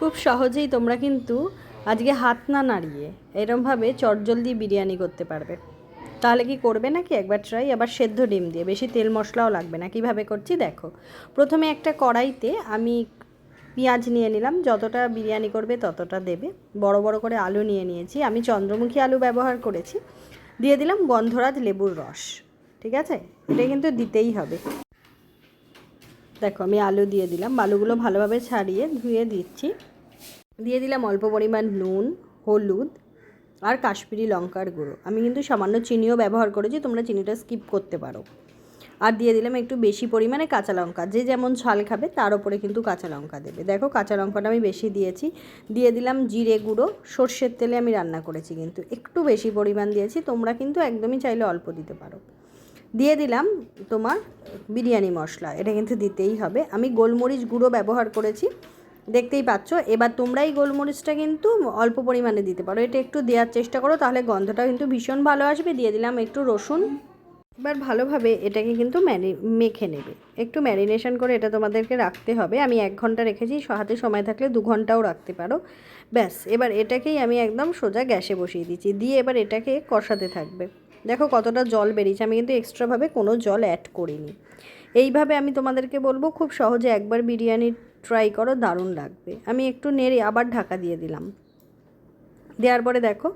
খুব সহজেই তোমরা কিন্তু আজকে হাত না নাড়িয়ে এরমভাবে চটজলদি বিরিয়ানি করতে পারবে। তাহলে কি করবে নাকি একবার ট্রাই, আবার সেদ্ধ ডিম দিয়ে, বেশি তেল মশলাও লাগবে না। কিভাবে করছি দেখো। প্রথমে একটা কড়াইতে আমি পেঁয়াজ নিয়ে নিলাম, যতটা বিরিয়ানি করবে ততটা দেবে। বড় বড় করে আলু নিয়ে নিয়েছি, আমি চন্দ্রমুখী আলু ব্যবহার করেছি। দিয়ে দিলাম গন্ধরাজ লেবুর রস, ঠিক আছে, এটা কিন্তু দিতেই হবে। দেখো আমি আলু দিয়ে দিলাম, আলুগুলো ভালোভাবে ছাড়িয়ে ধুয়ে দিচ্ছি। দিয়ে দিলাম অল্প পরিমাণ নুন, হলুদ আর কাশ্মীরি লঙ্কার গুঁড়ো। আমি কিন্তু সামান্য চিনিও ব্যবহার করেছি, তোমরা চিনিটা স্কিপ করতে পারো। আর দিয়ে দিলাম একটু বেশি পরিমাণে কাঁচা লঙ্কা, যে যেমন ঝাল খাবে তার ওপরে কিন্তু কাঁচা লঙ্কা দেবে। দেখো কাঁচা লঙ্কাটা আমি বেশি দিয়েছি। দিয়ে দিলাম জিরে গুঁড়ো, সর্ষের তেলে আমি রান্না করেছি কিন্তু একটু বেশি পরিমাণ দিয়েছি, তোমরা কিন্তু একদমই চাইলে অল্প দিতে পারো। দিয়ে দিলাম তোমার বিরিয়ানি মশলা, এটা কিন্তু দিতেই হবে। আমি গোলমরিচ গুঁড়ো ব্যবহার করেছি, দেখতেই পাচ্ছ। এবার তোমরা এই গোলমরিচটা কিন্তু অল্প পরিমাণে দিতে পারো, এটা একটু দেওয়ার চেষ্টা করো, তাহলে গন্ধটা কিন্তু ভীষণ ভালো আসবে। দিয়ে দিলাম একটু রসুন। এবার ভালোভাবে এটাকে কিন্তু মেখে নেবে, একটু ম্যারিনেশন করে এটা তোমাদেরকে রাখতে হবে। আমি 1 ঘন্টা রেখেছি, হাতে সময় থাকলে 2 ঘন্টাও রাখতে পারো। ব্যাস, এবার এটাকেই আমি একদম সোজা গ্যাসে বসিয়ে দিচ্ছি, দিয়ে এবার এটাকে কষাতে থাকবে। দেখো কতটা জল বেরিয়েছে, আমি কিন্তু এক্সট্রাভাবে কোনো জল অ্যাড করিনি। এইভাবে আমি তোমাদেরকে বলবো খুব সহজে একবার বিরিয়ানি ট্রাই করো, দারুণ লাগবে। আমি একটু নেড়ে আবার ঢাকা দিয়ে দিলাম। দেওয়ার পরে দেখো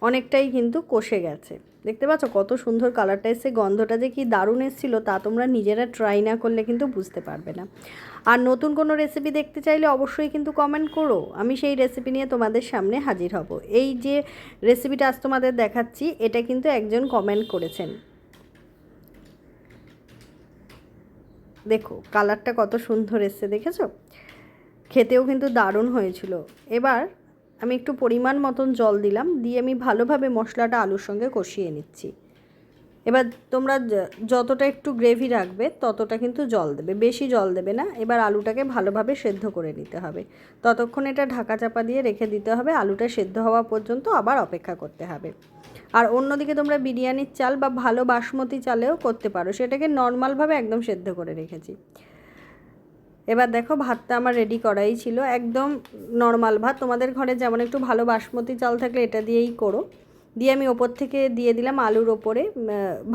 অনেকটাই কিন্তু কষে গেছে, দেখতে পাচ্ছ কত সুন্দর কালারটা এসছে, গন্ধটা যে কি দারুণ এসেছিলো তা তোমরা নিজেরা ট্রাই না করলে কিন্তু বুঝতে পারবে না। আর নতুন কোনো রেসিপি দেখতে চাইলে অবশ্যই কিন্তু কমেন্ট করো, আমি সেই রেসিপি নিয়ে তোমাদের সামনে হাজির হব। এই যে রেসিপিটা আজ তোমাদের দেখাচ্ছি, এটা কিন্তু একজন কমেন্ট করেছেন। দেখো কালারটা কত সুন্দর এসছে, দেখেছো? খেতেও কিন্তু দারুণ হয়েছিল। এবার আমি একটু পরিমাণ মতন জল দিলাম, দিয়ে আমি ভালোভাবে মশলাটা আলুর সঙ্গে কষিয়ে নিচ্ছি। এবার তোমরা যতটা একটু গ্রেভি রাখবে ততটা কিন্তু জল দেবে, বেশি জল দেবে না। এবার আলুটাকে ভালোভাবে সেদ্ধ করে নিতে হবে, ততক্ষণ এটা ঢাকা চাপা দিয়ে রেখে দিতে হবে, আলুটা সেদ্ধ হওয়া পর্যন্ত আবার অপেক্ষা করতে হবে। আর অন্যদিকে তোমরা বিরিয়ানির চাল বা ভালো বাসমতি চালেও করতে পারো, সেটাকে নর্মালভাবে একদম সেদ্ধ করে রেখেছি। এবার দেখো ভাতটা আমার রেডি করাই ছিল, একদম নর্মাল ভাত। তোমাদের ঘরে যেমন একটু ভালো বাসমতি চাল থাকলে এটা দিয়েই করো। দিয়ে আমি ওপর থেকে দিয়ে দিলাম আলুর ওপরে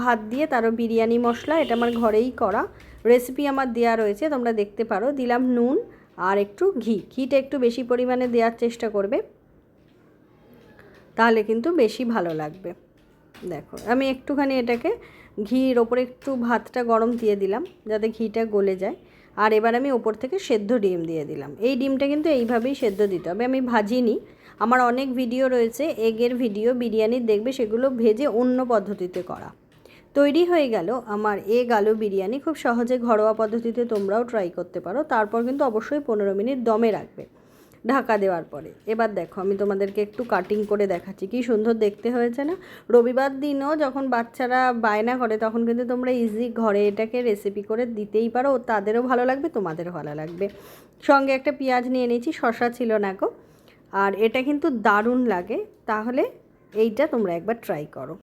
ভাত দিয়ে, তারও বিরিয়ানি মশলা, এটা আমার ঘরেই করা রেসিপি, আমার দেওয়া রয়েছে, তোমরা দেখতে পারো। দিলাম নুন আর একটু ঘিটা একটু বেশি পরিমাণে দেওয়ার চেষ্টা করবে, তাহলে কিন্তু বেশি ভালো লাগবে। দেখো আমি একটুখানি এটাকে ঘির ওপরে একটু ভাতটা গরম দিয়ে দিলাম যাতে ঘিটা গলে যায়। আর এবার আমি ওপর থেকে সেদ্ধ ডিম দিয়ে দিলাম। এই ডিমটা কিন্তু এইভাবেই সেদ্ধ দিতে হবে, আমি ভাজিনি। আমার অনেক ভিডিও রয়েছে এগের ভিডিও বিরিয়ানির, দেখবে সেগুলো ভেজে অন্য পদ্ধতিতে করা। তৈরি হয়ে গেল আমার এগ আলু বিরিয়ানি, খুব সহজে ঘরোয়া পদ্ধতিতে তোমরাও ট্রাই করতে পারো। তারপর কিন্তু অবশ্যই 15 মিনিট দমে রাখবে ঢাকা দেওয়ার পরে। এবার দেখো আমি তোমাদেরকে একটু কাটিং করে দেখাচ্ছি, কি সুন্দর দেখতে হয়েছে না? রবিবার দিনও যখন বাচ্চারা বায়না করে তখন কিন্তু তোমরা ইজি ঘরে এটাকে রেসিপি করে দিতেই পারো, তাদেরও ভালো লাগবে, তোমাদেরও ভালো লাগবে। সঙ্গে একটা পেঁয়াজ নিয়ে নিয়েছি, শসা ছিল না গো। আর এটা কিন্তু দারুণ লাগে, তাহলে এইটা তোমরা একবার ট্রাই করো।